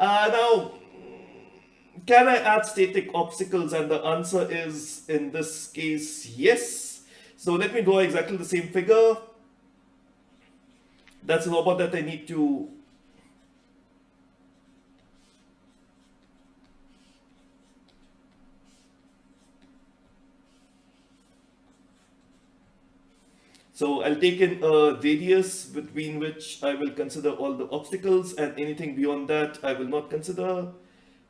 Now, can I add static obstacles? And the answer is, in this case, yes. So let me draw exactly the same figure. That's a robot that I need to So I'll take in a radius between which I will consider all the obstacles, and anything beyond that I will not consider.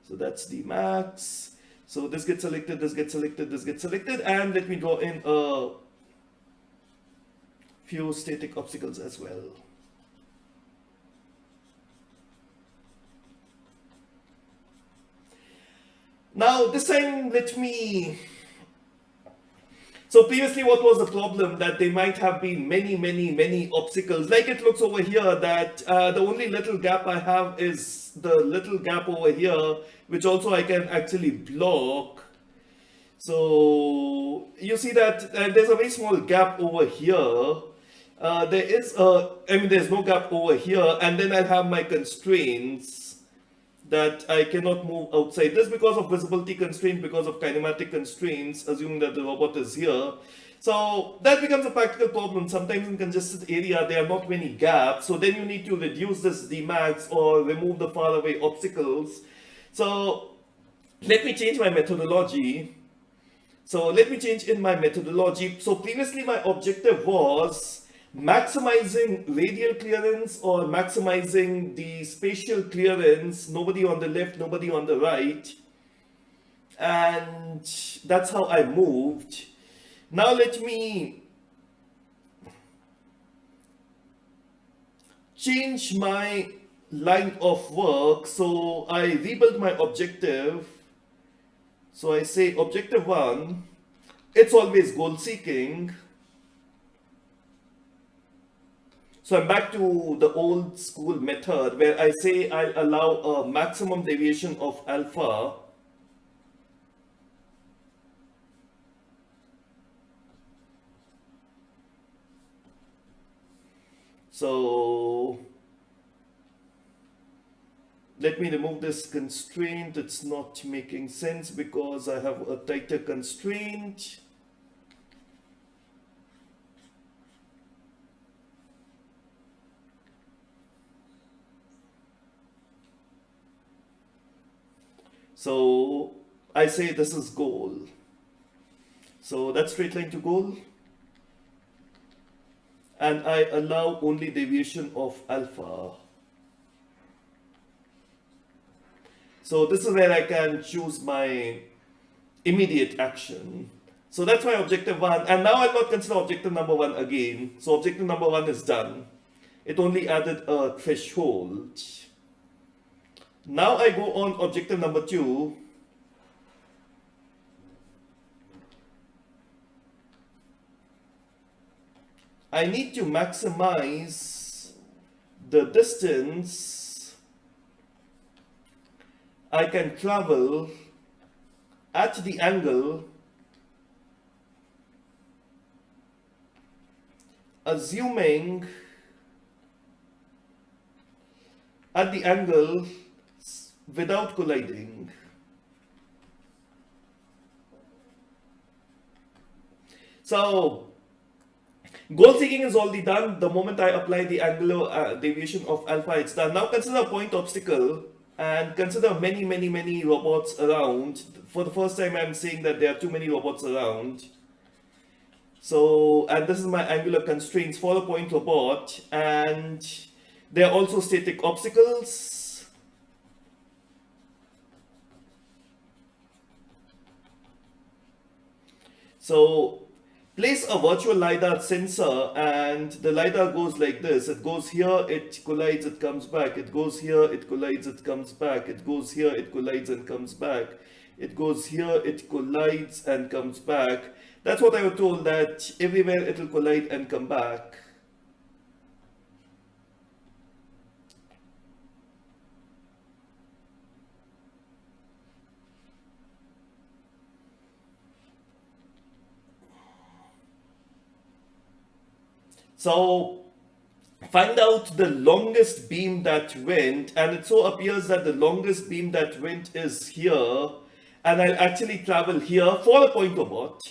So that's the max. So this gets selected, this gets selected, this gets selected, and let me draw in a few static obstacles as well. Now this time let me... So previously what was the problem? That there might have been many obstacles. Like it looks over here that the only little gap I have is the little gap over here, which also I can actually block. So you see that there's a very small gap over here. There's no gap over here, and then I have my constraints that I cannot move outside. This because of visibility constraint, because of kinematic constraints, assuming that the robot is here. So that becomes a practical problem. Sometimes in congested area, there are not many gaps. So then you need to reduce this Dmax or remove the far away obstacles. So let me change my methodology. So let me change in my methodology. So previously my objective was maximizing radial clearance or maximizing the spatial clearance, nobody on the left, nobody on the right. And that's how I moved. Now let me change my line of work. So I rebuild my objective. So I say objective 1, it's always goal seeking. So I'm back to the old school method where I say I'll allow a maximum deviation of alpha. So let me remove this constraint. It's not making sense because I have a tighter constraint. So I say this is goal. So that's straight line to goal. And I allow only deviation of alpha. So this is where I can choose my immediate action. So that's my objective 1. And now I'll not consider objective number 1 again. So objective number 1 is done. It only added a threshold. Now I go on objective number 2. I need to maximize the distance I can travel at the angle assuming at the angle without colliding. So goal seeking is already done. The moment I apply the angular deviation of alpha, it's done. Now consider a point obstacle and consider many robots around. For the first time I'm saying that there are too many robots around. So, and this is my angular constraints for a point robot, and there are also static obstacles. So place a virtual LiDAR sensor, and the LiDAR goes like this. It goes here, it collides, it comes back. It goes here, it collides, it comes back. It goes here, it collides and comes back. It goes here, it collides and comes back. That's what I was told, that everywhere it will collide and come back. So find out the longest beam that went, and it so appears that the longest beam that went is here, and I'll actually travel here for a pointer bot.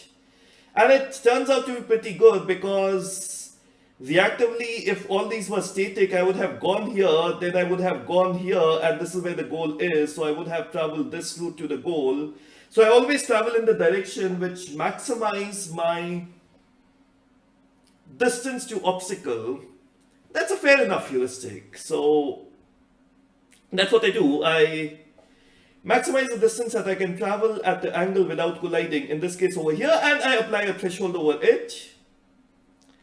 And it turns out to be pretty good because reactively, if all these were static, I would have gone here, then I would have gone here, and this is where the goal is, so I would have traveled this route to the goal. So I always travel in the direction which maximize my distance to obstacle. That's a fair enough heuristic. So that's what I do. I maximize the distance that I can travel at the angle without colliding, in this case over here, and I apply a threshold over it.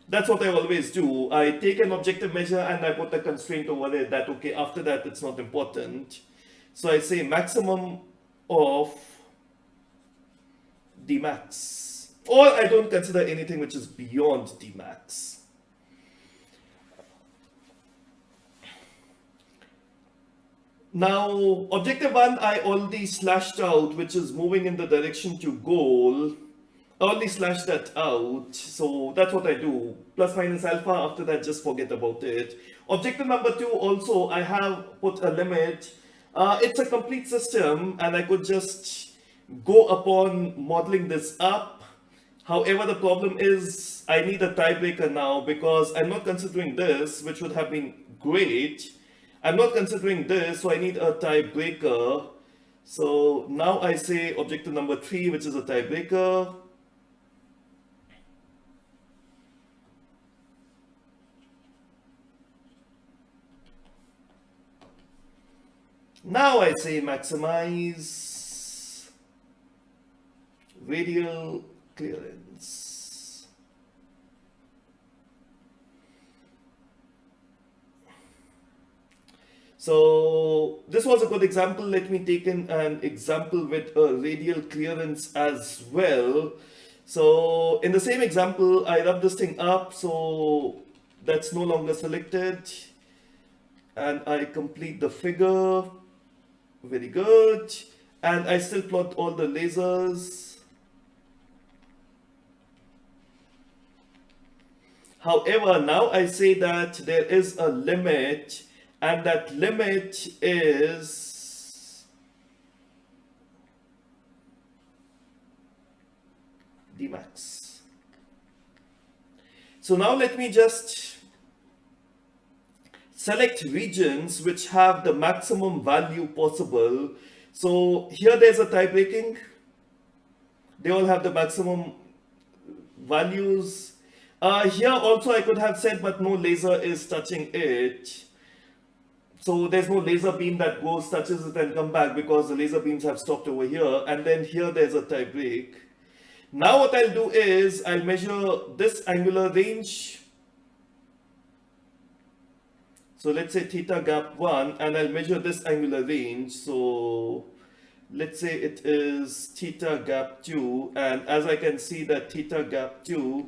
That's what I always do. I take an objective measure and I put a constraint over it that, okay, after that it's not important. So I say maximum of Dmax. Or I don't consider anything which is beyond Dmax. Now, objective 1 I already slashed out, which is moving in the direction to goal. I already slashed that out, so that's what I do. Plus minus alpha, after that just forget about it. Objective number 2 also, I have put a limit. It's a complete system and I could just go upon modeling this up. However, the problem is I need a tiebreaker now because I'm not considering this, which would have been great. I'm not considering this, so I need a tiebreaker. So now I say objective number 3, which is a tiebreaker. Now I say maximize radial clearance. So this was a good example. Let me take in an example with a radial clearance as well. So in the same example, I rub this thing up, so that's no longer selected. And I complete the figure. Very good. And I still plot all the lasers. However, now I say that there is a limit, and that limit is Dmax. So now let me just select regions which have the maximum value possible. So here there's a tie breaking. They all have the maximum values. Here also I could have said, but no laser is touching it. So there's no laser beam that goes, touches it and come back because the laser beams have stopped over here. And then here there's a tie break. Now what I'll do is I'll measure this angular range. So let's say theta gap 1, and I'll measure this angular range. So let's say it is theta gap 2, and as I can see that theta gap 2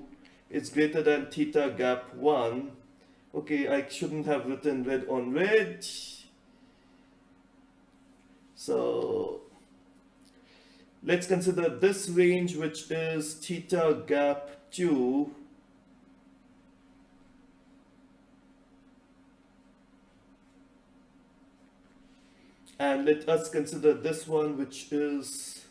is greater than theta gap 1. Okay, I shouldn't have written red on red. So let's consider this range, which is theta gap 2. And let us consider this one, which is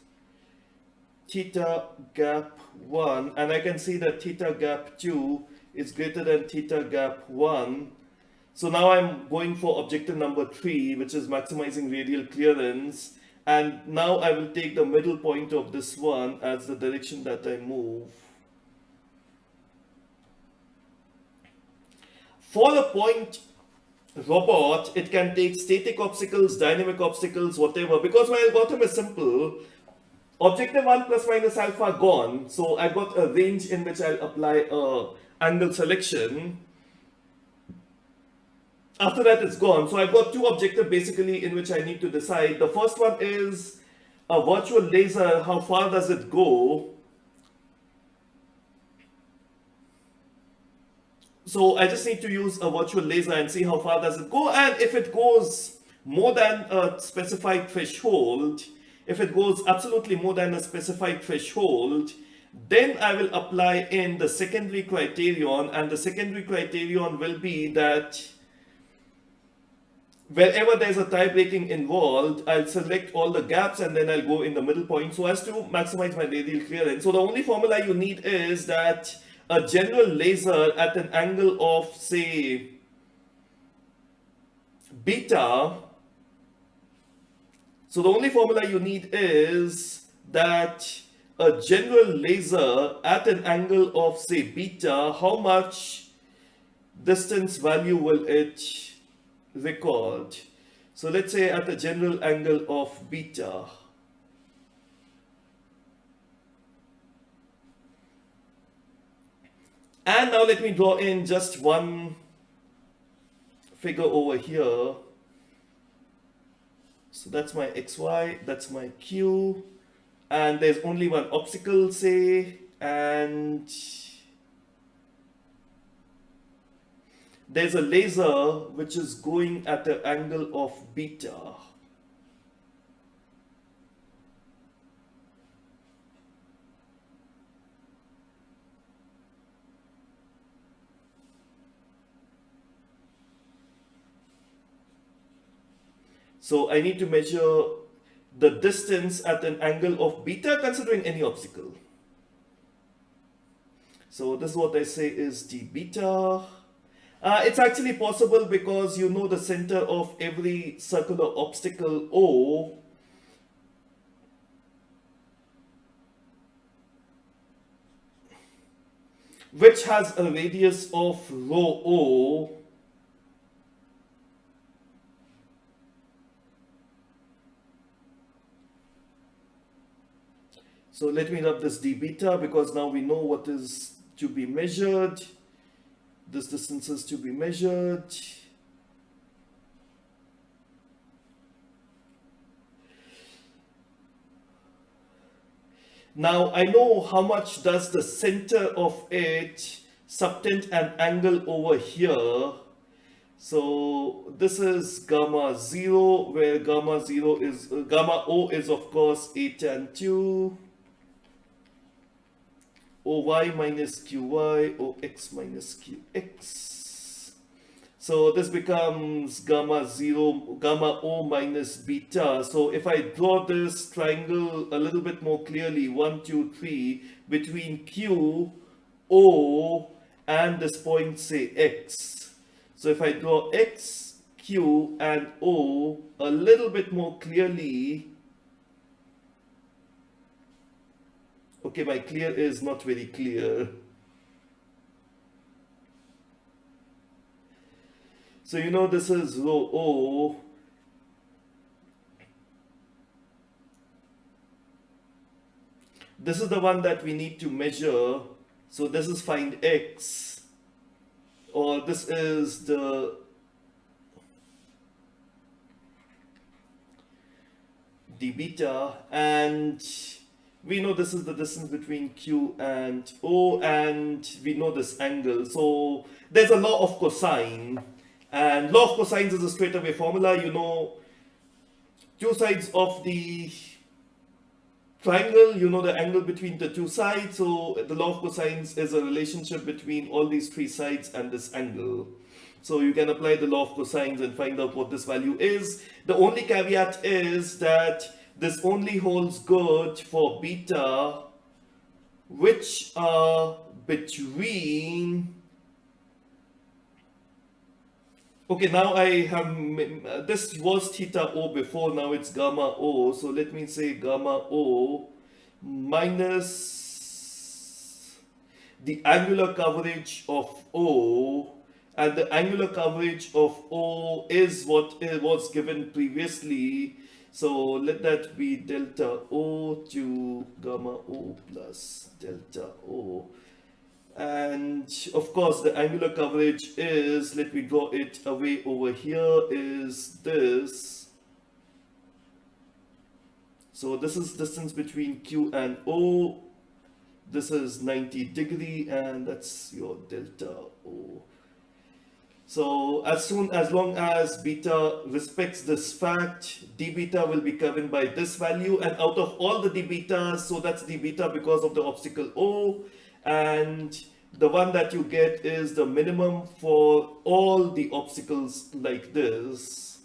theta gap 1. And I can see that theta gap 2 is greater than theta gap 1. So now I'm going for objective number 3, which is maximizing radial clearance. And now I will take the middle point of this one as the direction that I move. For a point robot, it can take static obstacles, dynamic obstacles, whatever, because my algorithm is simple. Objective 1 plus minus alpha gone, so I've got a range in which I'll apply a angle selection. After that it's gone, so I've got two objectives basically in which I need to decide. The first one is a virtual laser, how far does it go? So I just need to use a virtual laser and see how far does it go, and if it goes more than a specified threshold, if it goes absolutely more than a specified threshold, Then I will apply in the secondary criterion, and the secondary criterion will be that wherever there's a tie breaking involved, I'll select all the gaps and then I'll go in the middle point so as to maximize my radial clearance. So the only formula you need is that a general laser at an angle of, say, beta. So the only formula you need is that a general laser at an angle of, say, beta, how much distance value will it record? So let's say at a general angle of beta. And now let me draw in just one figure over here. So that's my xy, that's my q, and there's only one obstacle, say, and there's a laser which is going at the angle of beta. So I need to measure the distance at an angle of beta considering any obstacle. So this is what I say is d beta. It's actually possible because you know the center of every circular obstacle O which has a radius of rho O. So let me rub this d beta because now we know what is to be measured. This distance is to be measured. Now I know how much does the center of it subtend an angle over here. So this is gamma 0, where gamma 0 is gamma O is of course a tan 2. Oy minus qy, ox minus qx. So this becomes gamma 0, gamma O minus beta. So if I draw this triangle a little bit more clearly, 1, 2, 3, between Q, O, and this point, say, X. So if I draw X, Q, and O a little bit more clearly, okay, my clear is not very clear. So you know this is rho O. This is the one that we need to measure. So this is find X. Or this is the d beta, and we know this is the distance between Q and O, and we know this angle. So there's a law of cosine, and law of cosines is a straightaway formula. You know two sides of the triangle, you know the angle between the two sides. So the law of cosines is a relationship between all these three sides and this angle. So you can apply the law of cosines and find out what this value is. The only caveat is that this only holds good for beta, which are between. Okay, now I have, this was theta O before, now it's gamma O. So let me say gamma O minus the angular coverage of O, and the angular coverage of O is what was given previously. So let that be delta O to gamma O plus delta O. And of course the angular coverage is, let me draw it away over here, is this. So this is distance between Q and O. This is 90 degree, and that's your delta O. So as long as beta respects this fact, d beta will be governed by this value, and out of all the d betas, so that's d beta because of the obstacle O, and the one that you get is the minimum for all the obstacles like this.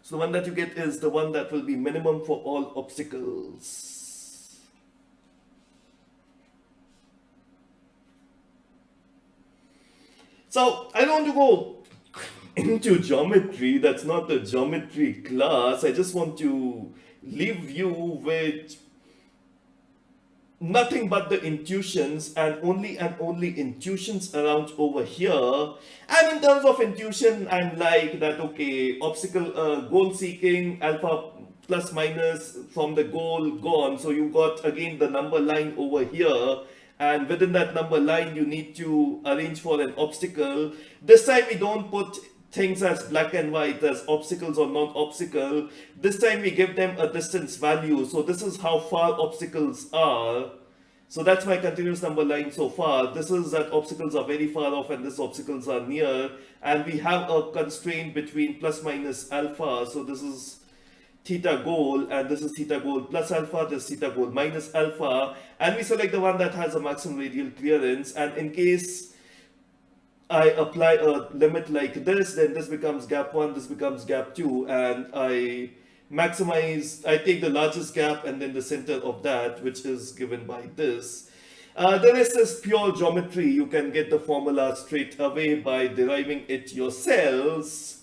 So the one that you get is the one that will be minimum for all obstacles. So I don't want to go into geometry. That's not the geometry class. I just want to leave you with nothing but the intuitions and only intuitions around over here. And in terms of intuition, I'm like that, okay, obstacle goal seeking alpha plus minus from the goal gone, so you got again the number line over here, and within that number line you need to arrange for an obstacle. This time we don't put things as black and white, as obstacles or non-obstacle. This time we give them a distance value. So this is how far obstacles are. So that's my continuous number line so far. This is that obstacles are very far off and these obstacles are near. And we have a constraint between plus minus alpha. So this is theta goal, and this is theta goal plus alpha, this is theta goal minus alpha, and we select the one that has a maximum radial clearance. And in case I apply a limit like this, then this becomes gap 1, this becomes gap 2, and I take the largest gap and then the center of that, which is given by this. The rest is pure geometry. You can get the formula straight away by deriving it yourselves.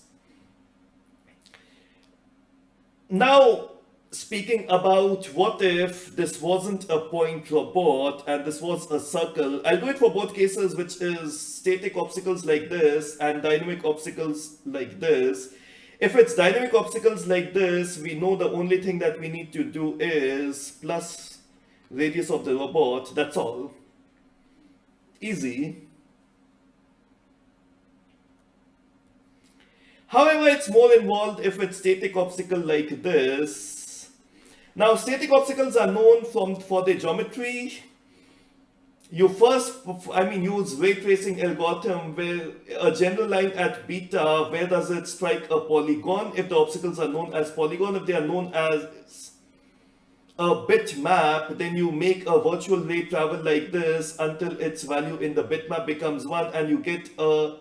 Now, speaking about what if this wasn't a point robot and this was a circle, I'll do it for both cases, which is static obstacles like this and dynamic obstacles like this. If it's dynamic obstacles like this, we know the only thing that we need to do is plus radius of the robot, that's all. Easy. However, it's more involved if it's static obstacle like this. Now, static obstacles are known for their geometry. You first, use ray tracing algorithm where a general line at beta, where does it strike a polygon if the obstacles are known as polygon. If they are known as a bitmap, then you make a virtual ray travel like this until its value in the bitmap becomes 1, and you get a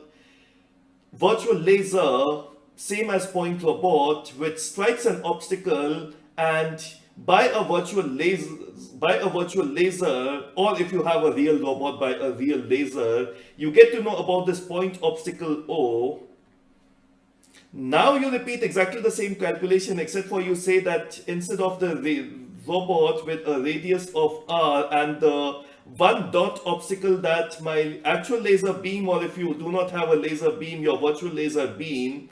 virtual laser, same as point robot, which strikes an obstacle, and by a virtual laser, or if you have a real robot, by a real laser, you get to know about this point obstacle O. Now you repeat exactly the same calculation, except for you say that instead of the robot with a radius of r and the one dot obstacle that my actual laser beam, or if you do not have a laser beam, your virtual laser beam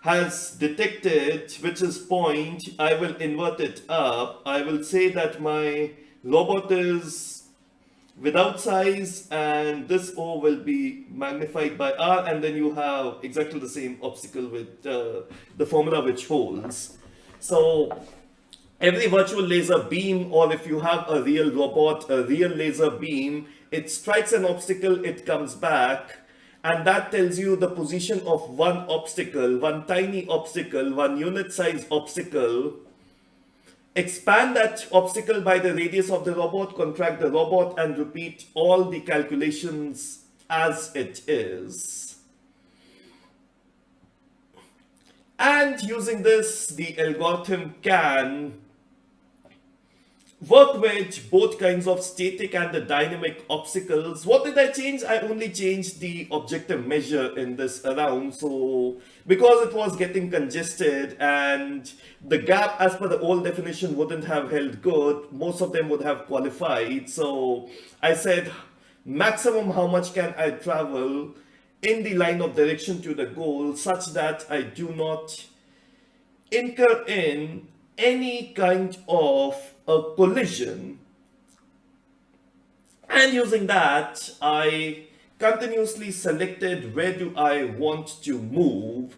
has detected, which is point, I will invert it up. I will say that my robot is without size and this O will be magnified by R, and then you have exactly the same obstacle with the formula which holds. So every virtual laser beam, or if you have a real robot, a real laser beam, it strikes an obstacle, it comes back, and that tells you the position of one obstacle, one tiny obstacle, one unit size obstacle. Expand that obstacle by the radius of the robot, contract the robot, and repeat all the calculations as it is. And using this, the algorithm can work with both kinds of static and the dynamic obstacles. What did I change? I only changed the objective measure in this around. So because it was getting congested and the gap as per the old definition wouldn't have held good, most of them would have qualified. So I said maximum how much can I travel in the line of direction to the goal such that I do not incur in any kind of a collision. And using that, I continuously selected where do I want to move.